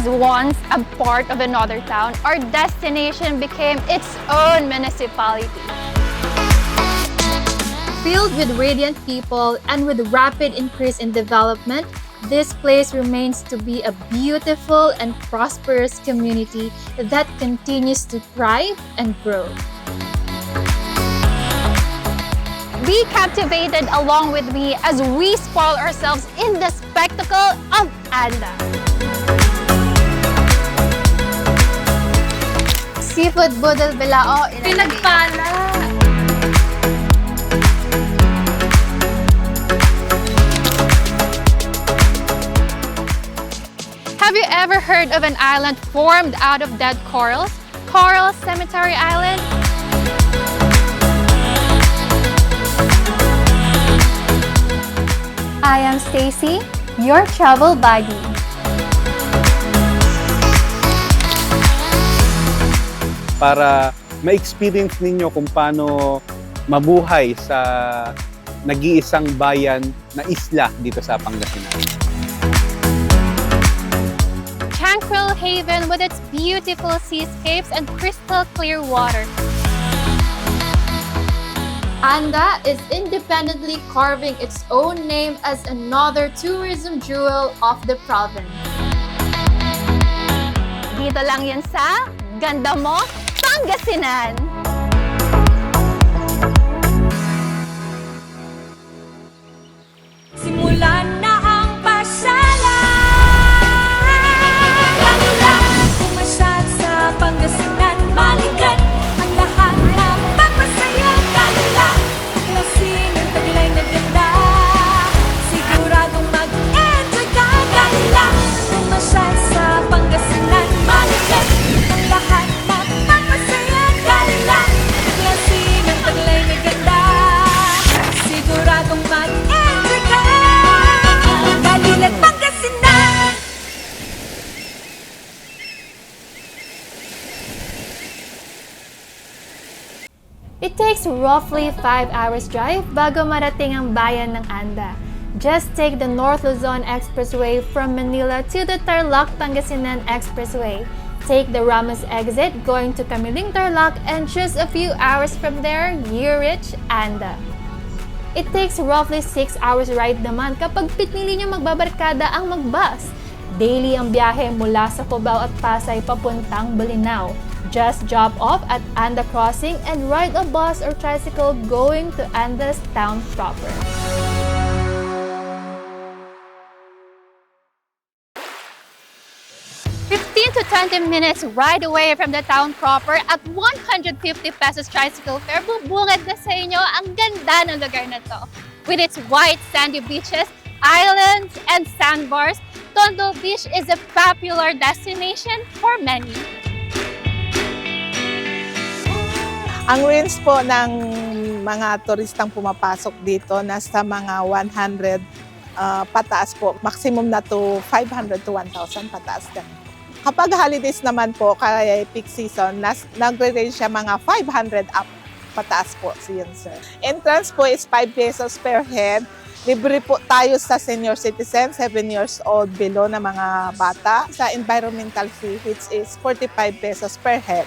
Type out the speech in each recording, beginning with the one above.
was once a part of another town, our destination became its own municipality. Filled with radiant people and with rapid increase in development, this place remains to be a beautiful and prosperous community that continues to thrive and grow. Be captivated along with me as we spoil ourselves in the spectacle of Ganda. Seafood budol bilao. Pinagpala! Have you ever heard of an island formed out of dead corals? Coral Cemetery Island? I am Stacy, your travel buddy. Para ma-experience ninyo kung paano mabuhay sa nag-iisang bayan na isla dito sa Pangasinan. Tranquil haven with its beautiful seascapes and crystal clear water. Ganda is independently carving its own name as another tourism jewel of the province. Dito lang yan sa Ganda mo, Pangasinan! Simulan na ang pasyalan. Pumasyal sa Pangasinan, balikan ang lahat na magpasaya. Kalula, klasin ang taglay na ganda. Siguradong mag-enjoy ka. Kalula, pumasyal sa Pangasinan, balikan ang lahat na magpasaya. Kalula, klasin ang taglay na ganda. Siguradong mag-enjoy ka. Kalilat Pangasinan. It takes roughly 5 hours drive bago marating ang bayan ng Ganda. Just take the North Luzon Expressway from Manila to the Tarlac Pangasinan Expressway. Take the Ramos exit going to Camiling Tarlac, and just a few hours from there, you reach Ganda. It takes roughly 6 hours ride naman kapag pinili nyo magbabarkada ang magbus. Daily ang biyahe mula sa Cubao at Pasay papuntang Bolinao. Just drop off at Ganda Crossing and ride a bus or tricycle going to Ganda's town proper. To 20 minutes ride away from the town proper at 150 pesos tricycle fare, bubungad na sa inyo ang ganda ng lugar na to. With its white sandy beaches, islands, and sandbars, Tondo Beach is a popular destination for many. Ang range po ng mga turistang pumapasok dito nasa mga 100 pataas po. Maximum na to 500 to 1,000 pataas din. Kapag holidays naman po, kaya peak season, nagre-range siya mga 500 up pataas po siya, sir. Entrance po is 5 pesos per head. Libre po tayo sa senior citizen, 7 years old below na mga bata. Sa environmental fee, which is 45 pesos per head.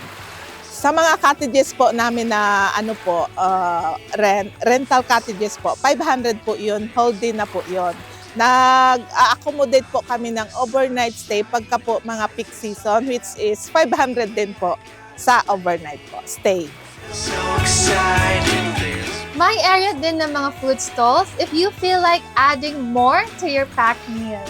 Sa mga cottages po namin na rental cottages po, 500 po yun, whole day na po yun. Nag-accommodate po kami ng overnight stay pagka po mga peak season, which is 500 din po sa overnight po stay. May area din ng mga food stalls if you feel like adding more to your packed meal.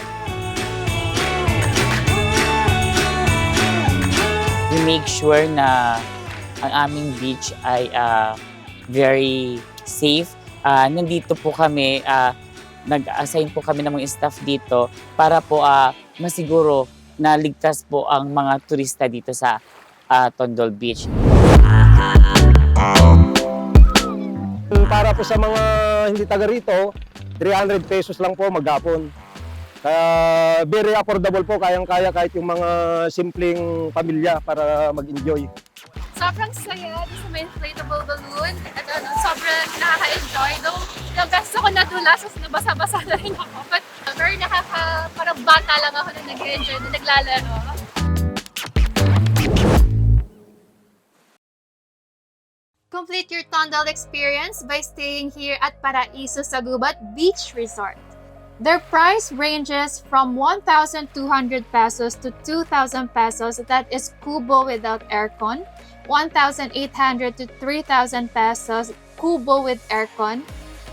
We make sure na ang aming beach ay very safe. Nandito po kami, nag-assign po kami ng mga staff dito para po masiguro na ligtas po ang mga turista dito sa Tondo Beach. Para po sa mga hindi taga rito, 300 pesos lang po maghapon. Kaya very affordable po, kayang-kaya kahit yung mga simpleng pamilya para mag-enjoy. Sobrang saya sa may inflatable balloon at sobrang nakaka-enjoy. Though, yung beses ako nadulas, nabasa-basa na rin ako. But very parang bata lang ako na nag-enjoy, na naglalaro. Complete your Tondo experience by staying here at Paraiso Sagubat Beach Resort. Their price ranges from 1,200 pesos to 2,000 pesos, that is kubo without aircon, 1,800 to 3,000 pesos kubo with aircon.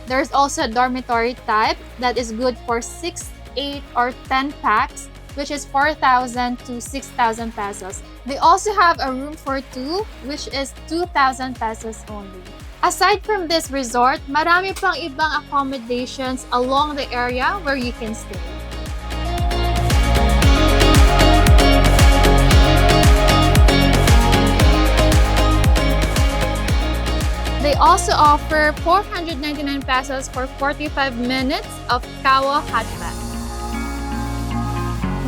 There's also a dormitory type that is good for 6, 8, or 10 packs, which is 4,000 to 6,000 pesos. They also have a room for 2, which is 2,000 pesos only. Aside from this resort, marami pang ibang accommodations along the area where you can stay. They also offer 499 pesos for 45 minutes of Kawa hot bath.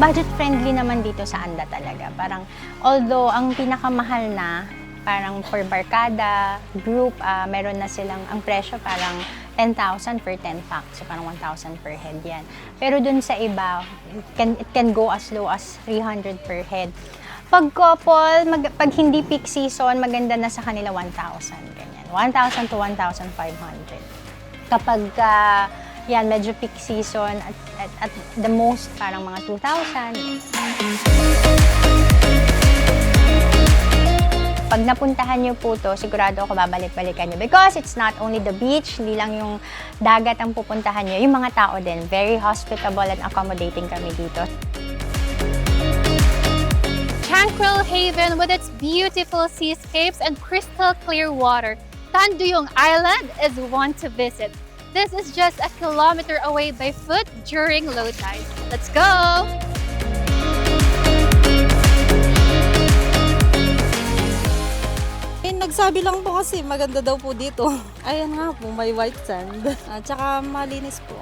Budget friendly naman dito sa Anda talaga. Parang although ang pinakamahal na parang per barkada, group, meron na silang, ang presyo parang 10,000 per 10 packs. So parang 1,000 per head yan. Pero dun sa iba, it can go as low as 300 per head. Pag couple, pag hindi peak season, maganda na sa kanila 1,000. Ganyan. 1,000 to 1,500. Kapag yan, medyo peak season, at the most, parang mga 2,000. Pag napuntahan niyo po to, sigurado ako babalik-balikan niyo. Because it's not only the beach, hindi lang yung dagat ang pupuntahan niyo, yung mga tao din. Very hospitable and accommodating kami dito. Tranquil haven with its beautiful seascapes and crystal clear water, Tanduyong Island is one to visit. This is just a kilometer away by foot during low tide. Let's go! Nagsabi lang po kasi maganda daw po dito. Ayan nga po, may white sand. At saka malinis po.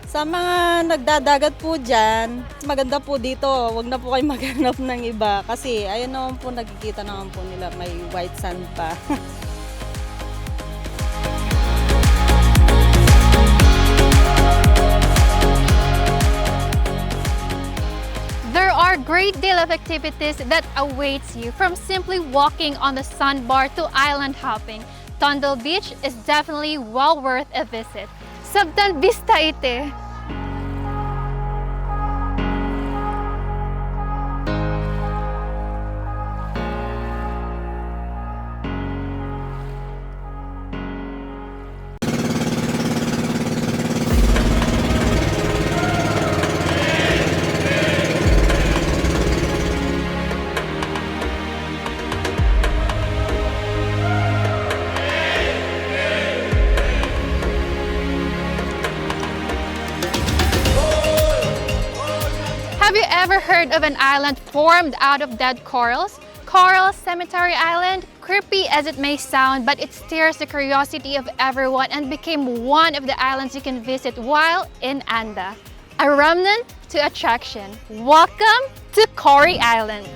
Sa mga nagdadagat po dyan, maganda po dito. Huwag na po kayo maghanap ng iba. Kasi ayan naman po, nakikita naman po nila may white sand pa. There are a great deal of activities that awaits you, from simply walking on the sandbar to island hopping. Tondo Beach is definitely well worth a visit. Sabtan Vista ite! Have you ever heard of an island formed out of dead corals? Coral Cemetery Island? Creepy as it may sound, but it stirs the curiosity of everyone and became one of the islands you can visit while in Anda. A remnant to attraction. Welcome to Cory Island.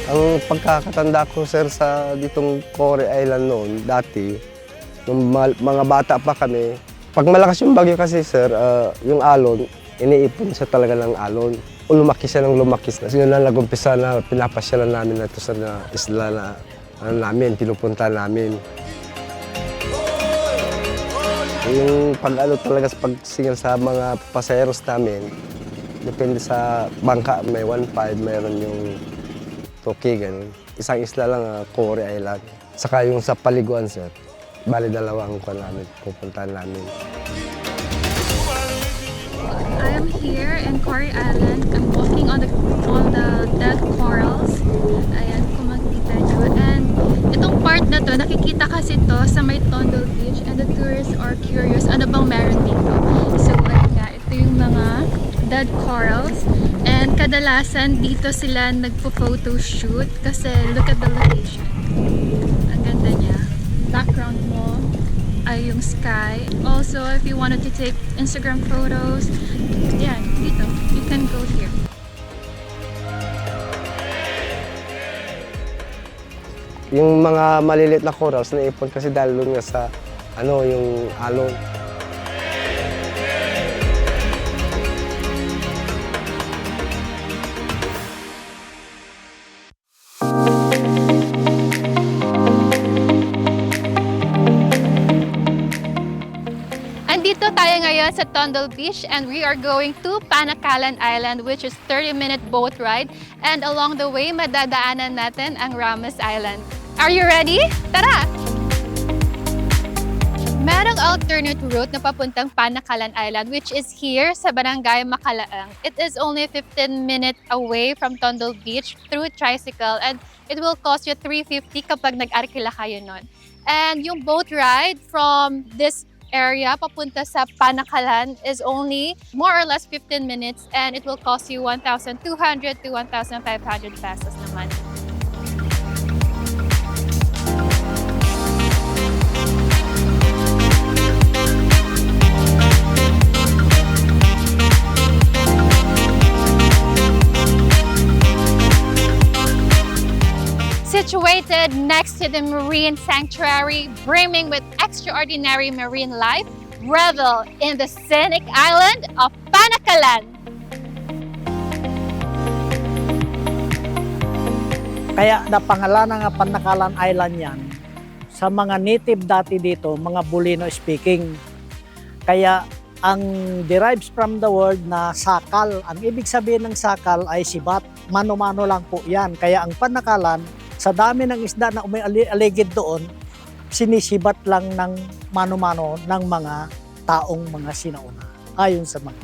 Ang pagkakatanda ko, sir, sa ditong Cory Island noon, dati, nung mga bata pa kami, pag malakas yung bagyo kasi, sir, yung alon, iniipon siya talaga ng alon. Lumaki siya ng lumaki. Kasi yun na nag-umpisa na pinapasyalan namin na ito sa isla na namin, pinupunta namin. Yung pag-ano talaga sa pagsingil sa mga pasayeros namin, depende sa bangka, may 1.5, mayroon yung Toki, ganun. Isang isla lang, Cory Island. Saka yung sa paliguan, sir. Bali, dalawang kuwan namin, pupuntahan namin. I am here in Cory Island. I'm walking on the dead corals. Ayan, kung makikita nyo. And itong part na to, nakikita kasi to sa may Tondo Beach, and the tourists are curious, ano bang meron dito? So, ayun nga, ito yung mga dead corals. And kadalasan dito sila nagpo-photo shoot kasi look at the location. Ang ganda niya. Background mo ay yung sky. Also, if you wanted to take Instagram photos, yan, dito. You can go here. Yung mga maliliit na corals naipon kasi dahil nga sa yung alon. ngayon sa Tondo Beach and we are going to Pangasinan Island, which is 30-minute boat ride. And along the way, madadaanan natin ang Ramos Island. Are you ready? Tara! Merong alternate route na papuntang Pangasinan Island, which is here sa Barangay Makalaang. It is only 15 minutes away from Tondo Beach through tricycle and it will cost you $350 kapag nag-arkila kayo nun. And yung boat ride from this area papunta sa Pangasinan is only more or less 15 minutes and it will cost you 1,200 to 1,500 pesos naman. Situated next to the marine sanctuary, brimming with extraordinary marine life, revel in the scenic island of Pangasinan. Kaya napangalanan nga Pangasinan Island yan. Sa mga native dati dito, mga Bulino speaking. Kaya ang derives from the word na sakal. Ang ibig sabihin ng sakal ay sibat. Mano-mano lang po yan. Kaya ang Pangasinan, sa dami ng isda na umialigid doon, sinisibat lang ng mano-mano ng mga taong mga sinauna. Ayon sa mga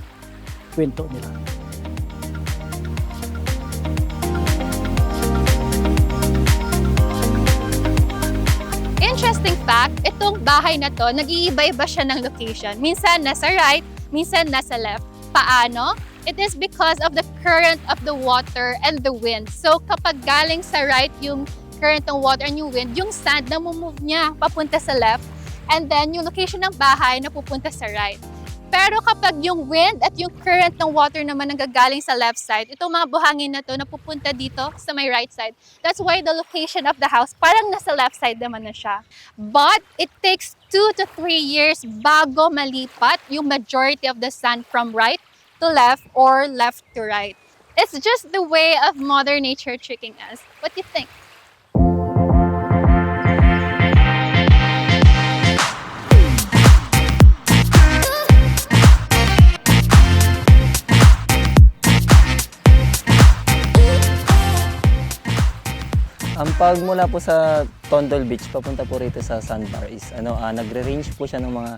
kwento nila. Interesting fact, itong bahay na to, nag-iiba-iba siya ng location. Minsan nasa right, minsan nasa left. Paano? It is because of the current of the water and the wind. So kapag galing sa right yung current ng water and yung wind, yung sand na move niya papunta sa left and then yung location ng bahay na pupunta sa right. Pero kapag yung wind at yung current ng water naman nanggagaling sa left side, itong mga buhangin na to napupunta dito sa may right side. That's why the location of the house parang nasa left side naman na siya. But it takes 2 to 3 years bago malipat yung majority of the sand from right to left or left to right. It's just the way of Mother Nature tricking us. What do you think? Ang pagmula po sa Tondo Beach papunta po rito sa Sandbar is nagre-range po siya ng mga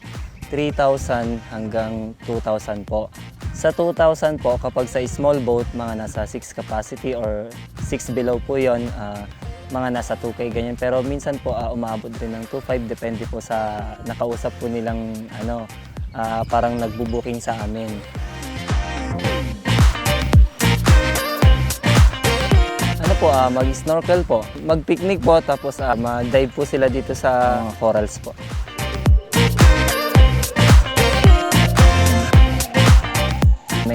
3,000 hanggang 2,000 po. Sa 2,000 po, kapag sa small boat, mga nasa 6 capacity or 6 below po yon, mga nasa 2K ganyan. Pero minsan po umaabot rin ng 2,500 depende po sa nakausap po nilang parang nagbubuking sa amin. Mag-snorkel po, mag-picnic po, tapos mag-dive po sila dito sa corals po.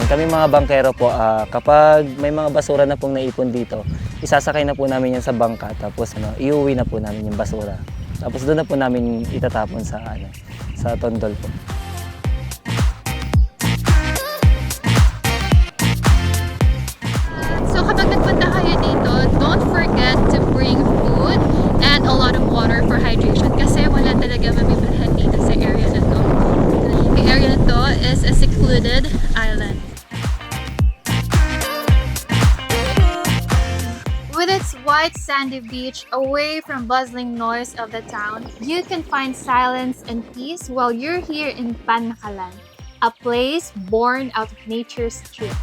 Kami mga bangkero po, kapag may mga basura na pong naipon dito, isasakay na po namin yan sa bangka, tapos iuwi na po namin yung basura. Tapos doon na po namin itatapon sa tondol po. So kapag nagpunta kayo dito, don't forget to bring food and a lot of water for hydration kasi wala talaga mabibilhan dito sa area na to. The area na to is a secluded island. With its white sandy beach away from bustling noise of the town, you can find silence and peace while you're here in Pangasinan, a place born out of nature's truth.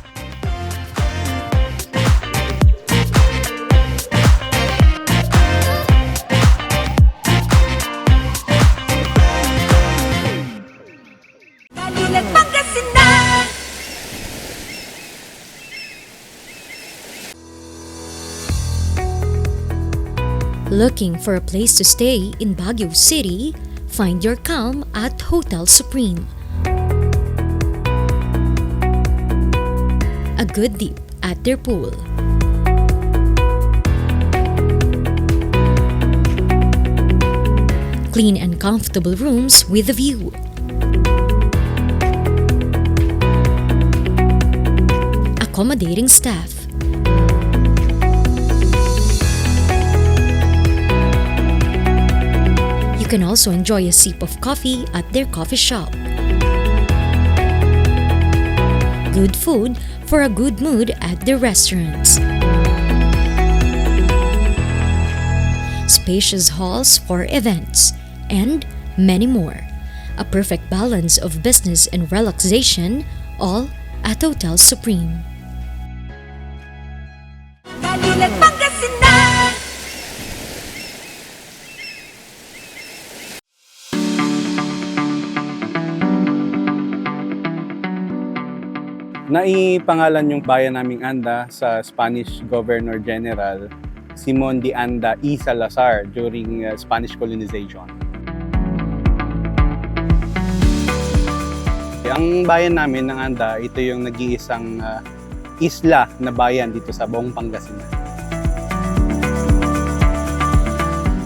Pangasinan! Looking for a place to stay in Baguio City? Find your calm at Hotel Supreme. A good dip at their pool. Clean and comfortable rooms with a view. Accommodating staff. You can also enjoy a sip of coffee at their coffee shop. good food for a good mood at the restaurants. Spacious halls for events, and many more. A perfect balance of business and relaxation, all at Hotel Supreme. Manila, Pangasinan. Naipangalan yung bayan naming Anda sa Spanish Governor General Simon de Anda y Salazar during Spanish colonization. Ang bayan namin ng Anda, ito yung nag-iisang isla na bayan dito sa buong Pangasinan.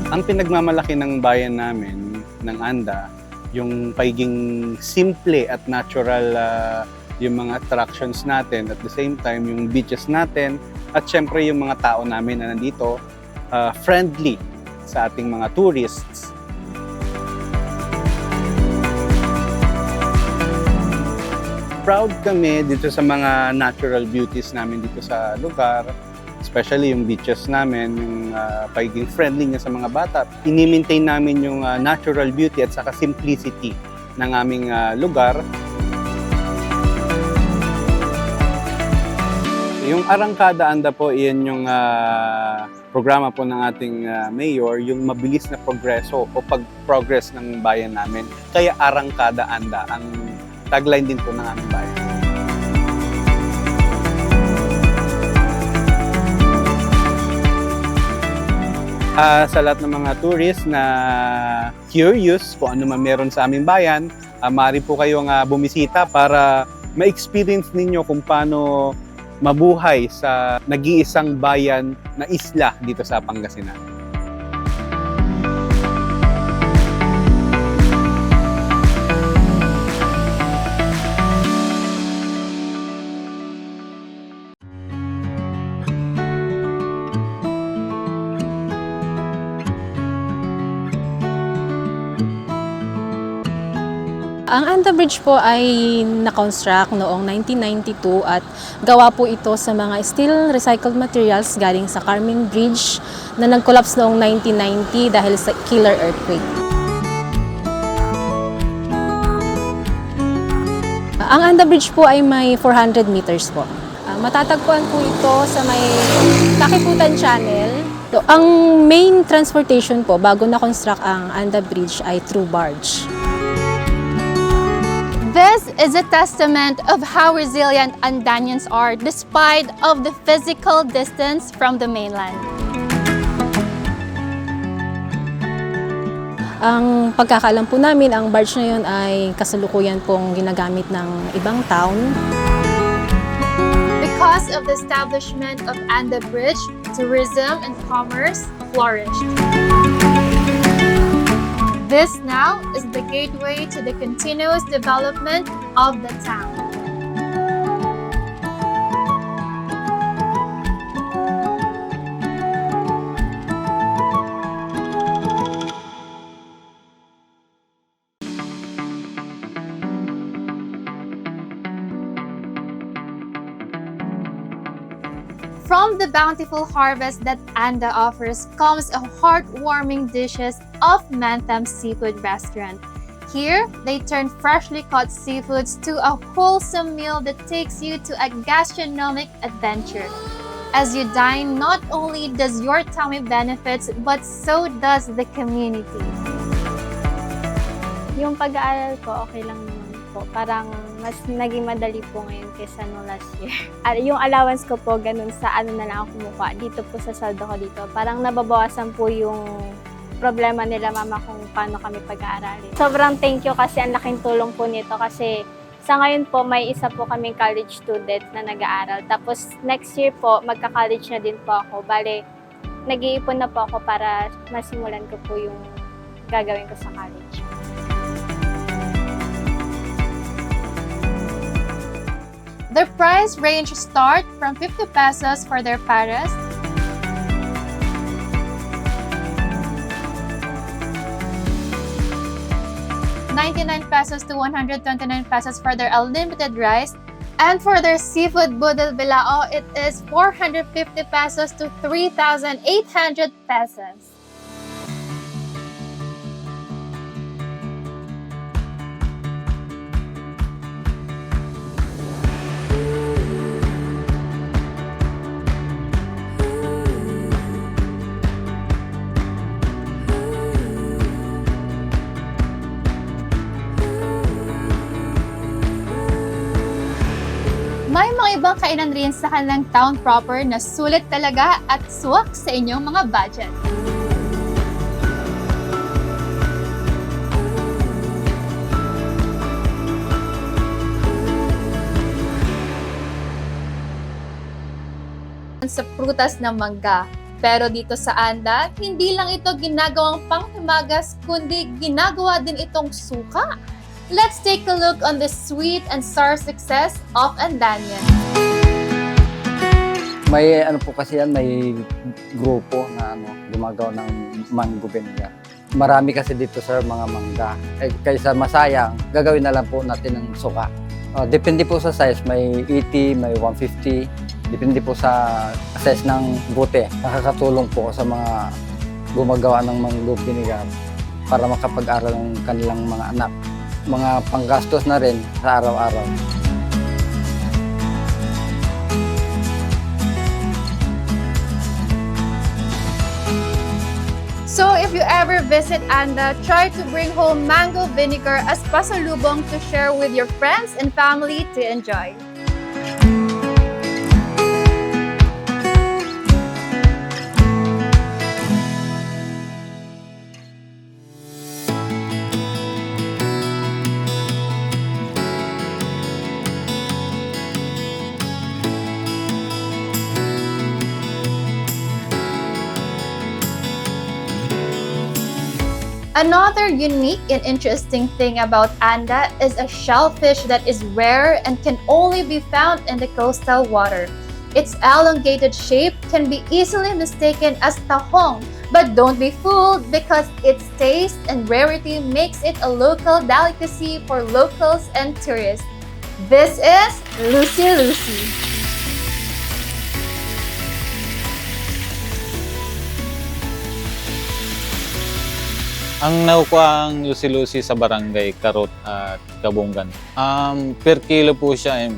Ang pinagmamalaki ng bayan namin ng Anda, yung pagiging simple at natural yung mga attractions natin, at the same time yung beaches natin, at syempre yung mga tao namin na nandito, friendly sa ating mga tourists. Proud kami dito sa mga natural beauties namin dito sa lugar, especially yung beaches namin, yung pagiging friendly niya sa mga bata. Ini-maintain namin yung natural beauty at saka simplicity ng aming lugar. Yung Arangkada Anda po, iyan yung programa po ng ating mayor, yung mabilis na progreso o pag-progress ng bayan namin. Kaya Arangkada Anda, ang tagline din po ng aming bayan. Sa lahat ng mga tourists na curious kung ano man meron sa aming bayan, maaari po kayong bumisita para ma-experience ninyo kung paano mabuhay sa nag-iisang bayan na isla dito sa Pangasinan. Ang Anda Bridge po ay na-construct noong 1992 at gawa po ito sa mga steel recycled materials galing sa Carmen Bridge na nag-collapse noong 1990 dahil sa killer earthquake. Ang Anda Bridge po ay may 400 meters po. Matatagpuan po ito sa may Kakiputan Channel. Ang main transportation po bago na-construct ang Anda Bridge ay through barge. This is a testament of how resilient Andanians are despite of the physical distance from the mainland. Ang pagkakaalam po namin, ang barge na yun ay kasalukuyan pong ginagamit ng ibang town. Because of the establishment of Anda Bridge, tourism and commerce flourished. This now is the gateway to the continuous development of the town. From the bountiful harvest that Anda offers comes a heartwarming dishes of Mantham's Seafood Restaurant. Here, they turn freshly caught seafoods to a wholesome meal that takes you to a gastronomic adventure. As you dine, not only does your tummy benefits, but so does the community. Yung pag-aaral ko, okay lang naman po. Parang mas naging madali po ngayon kaysa no last year. Yung allowance ko po, ganun sa ano na lang ako kumukuha. Dito po sa saldo ko dito. Parang nababawasan po yung problema nila mama kung paano kami pag-aaralin. Sobrang thank you kasi ang laking tulong po nito kasi sa ngayon po may isa po kaming college student na nag-aaral. Tapos next year po magka-college na din po ako. Bale, nag-iipon na po ako para masimulan ko po yung gagawin ko sa college. Their price range start from 50 pesos for their pares, $99 pesos to 129 pesos for their unlimited rice, And for their seafood budel bilao, it is 450 pesos to 3,800 pesos. May mga ibang kainan rin sa kanilang town proper na sulit talaga at swak sa inyong mga budget. Sa prutas ng mangga. Pero dito sa Anda, hindi lang ito ginagawang panghimagas, kundi ginagawa din itong suka. Let's take a look on the sweet and sour success of Andanian. May ano po kasi yan, may grupo na gumagawa ng mango vinegar. Marami kasi dito sir mga mangga. Kaysa masayang, gagawin na lang po natin ng suka. Depende po sa size, may 80, may 150. Depende po sa size ng bote. Nakakatulong po sa mga gumagawa ng mango vinegar para makapag-aral ng kanilang mga anak. Mga panggastos na rin sa araw-araw. So if you ever visit Anda, try to bring home mango vinegar as pasalubong to share with your friends and family to enjoy. Another unique and interesting thing about Anda is a shellfish that is rare and can only be found in the coastal water. Its elongated shape can be easily mistaken as tahong, but don't be fooled because its taste and rarity makes it a local delicacy for locals and tourists. This is Lucy Lucy. Ang nakukuha ang lusi-lusi sa barangay Karot at Kabungan. Per kilo po siya,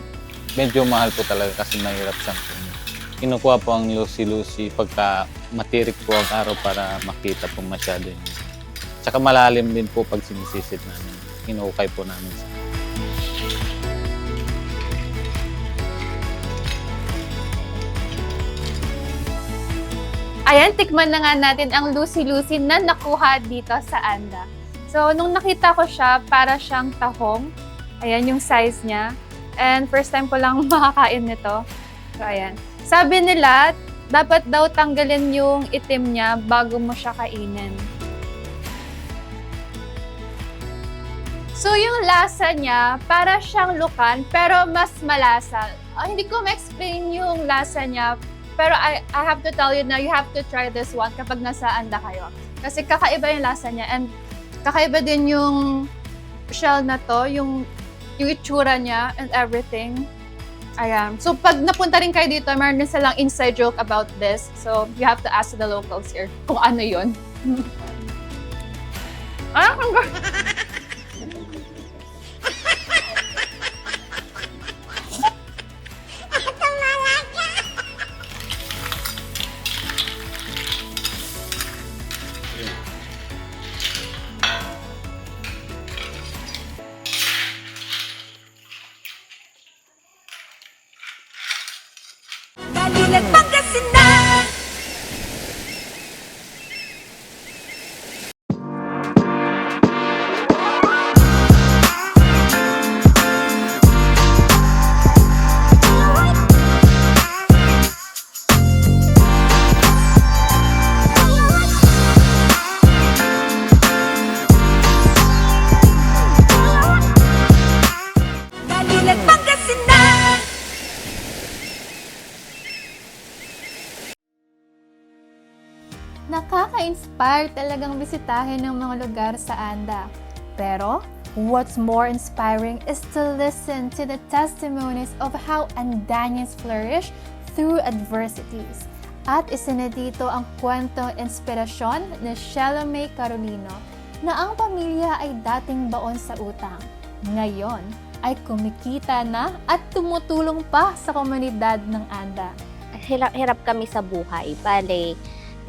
medyo mahal po talaga kasi mahirap siyang kunin. Kinukuha po ang lusi-lusi pagka matirik po ang araw para makita po masyado. Tsaka malalim din po pag sinisisid namin. Hinukay po namin siya. Ayan, tikman na nga natin ang lusi-lusi na nakuha dito sa Anda. So, nung nakita ko siya, para siyang tahong. Ayan yung size niya. And first time ko lang makakain nito. So, ayan. Sabi nila, dapat daw tanggalin yung itim niya bago mo siya kainin. So, yung lasa niya, para siyang lukan, pero mas malasa. Hindi ko ma-explain yung lasa niya. Pero I have to tell you na you have to try this one kapag nasa Anda kayo. Kasi kakaiba yung lasa niya and kakaiba din yung shell na to, yung itsura niya and everything. Ayan. So pag napunta rin kayo dito, meron din silang inside joke about this. So you have to ask the locals here kung ano yun. Dalilan Pangasinan! Dalilan Pangasinan! Nakaka-inspire talagang bisitahin ng mga lugar sa Anda. Pero, What's more inspiring is to listen to the testimonies of how Andanians flourish through adversities. At isa na dito ang kwentong inspirasyon ni Shella May Carolino na ang pamilya ay dating baon sa utang. Ngayon ay kumikita na at tumutulong pa sa komunidad ng Anda. Hirap kami sa buhay. Bale,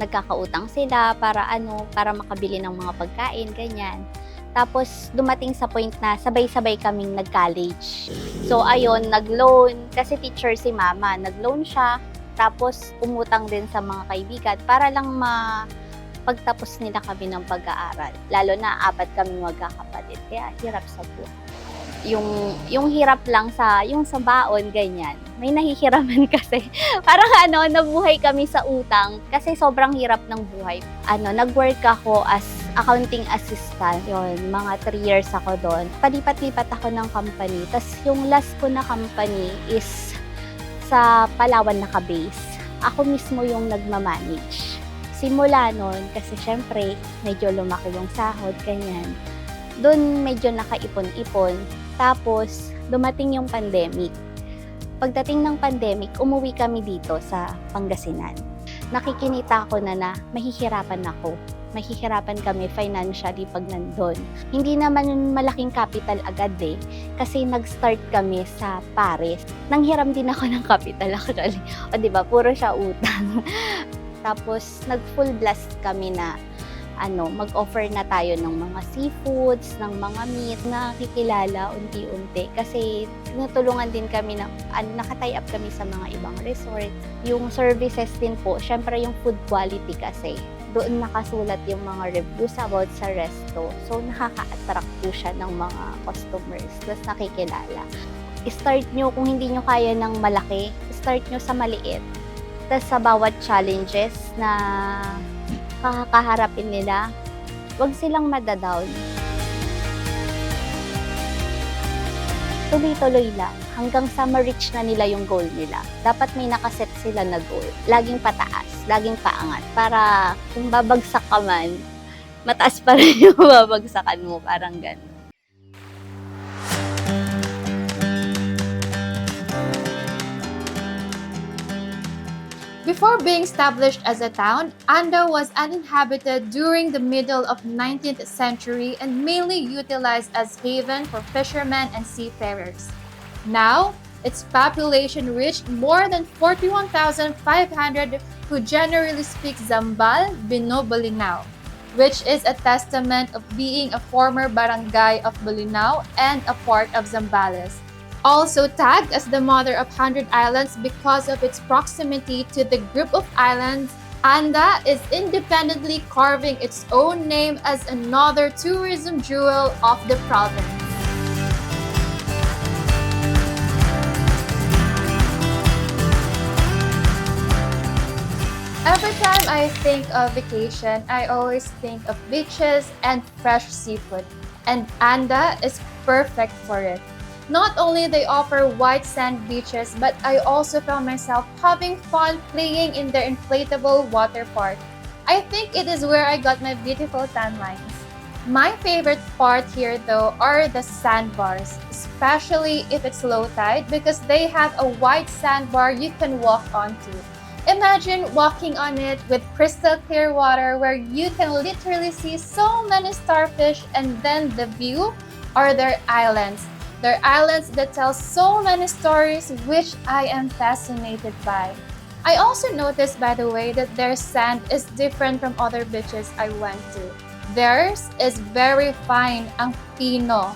nagkakautang sila para makabili ng mga pagkain, ganyan. Tapos dumating sa point na sabay-sabay kaming nag-college. So ayun, nag-loan kasi teacher si mama, nag-loan siya. Tapos umutang din sa mga kaibigan para lang pagtapos nila kami ng pag-aaral. Lalo na 4 kami magkakapatid. Kaya hirap sa buhay. Yung hirap lang sa baon, ganyan. May nahihiraman kasi. Parang nabuhay kami sa utang kasi sobrang hirap ng buhay. Nag-work ako as accounting assistant. Yun, mga 3 years ako doon. Palipat-lipat ako ng company. Tapos yung last ko na company is sa Palawan naka-base. Ako mismo yung nagmamanage. Simula nun, kasi syempre, medyo lumaki yung sahod, ganyan. Doon medyo nakaipon-ipon. Tapos, dumating yung pandemic. Pagdating ng pandemic, umuwi kami dito sa Pangasinan. Nakikinita ko na mahihirapan ako. Mahihirapan kami financially pag nandun. Hindi naman malaking capital agad kasi nag-start kami sa Paris. Nanghiram din ako ng capital actually. O diba, puro siya utang. Tapos nag-full blast kami na mag-offer na tayo ng mga seafoods, ng mga meat na nakikilala unti-unti. Kasi tinutulungan din kami naka-tie up kami sa mga ibang resort. Yung services din po, syempre yung food quality kasi. Doon nakasulat yung mga reviews about sa resto. So, nakaka-attract po siya ng mga customers. Tapos nakikilala. I-start nyo, kung hindi nyo kaya ng malaki, start nyo sa maliit. Tapos sa bawat challenges na kakaharapin nila, huwag silang madadown. Tuloy-tuloy lang hanggang sa ma-reach na nila yung goal nila. Dapat may nakaset sila na goal. Laging pataas, laging paangat. Para kung babagsak ka man, mataas pa rin yung babagsakan mo. Parang gano'n. Before being established as a town, Anda was uninhabited during the middle of 19th century and mainly utilized as haven for fishermen and seafarers. Now, its population reached more than 41,500 who generally speak Zambal, Binobolinao, which is a testament of being a former barangay of Bolinao and a part of Zambales. Also tagged as the mother of 100 islands because of its proximity to the group of islands, Anda is independently carving its own name as another tourism jewel of the province. Every time I think of vacation, I always think of beaches and fresh seafood, and Anda is perfect for it. Not only they offer white sand beaches, but I also found myself having fun playing in their inflatable water park. I think it is where I got my beautiful tan lines. My favorite part here though are the sandbars, especially if it's low tide because they have a white sandbar you can walk onto. Imagine walking on it with crystal clear water where you can literally see so many starfish, and then the view are their islands. They're islands that tell so many stories which I am fascinated by. I also noticed, by the way, that their sand is different from other beaches I went to. Theirs is very fine, ang pino.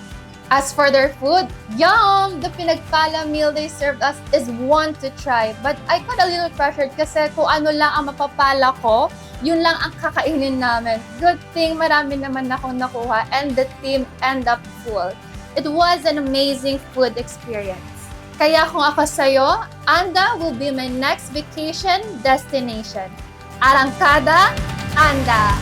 As for their food, yum! The pinagpala meal they served us is one to try. But I got a little pressured kasi kung ano lang ang mapapala ko, yun lang ang kakainin namin. Good thing marami naman akong nakuha and the team end up full. It was an amazing food experience. Kaya kung ako sa'yo, Anda will be my next vacation destination. Arangkada, Anda!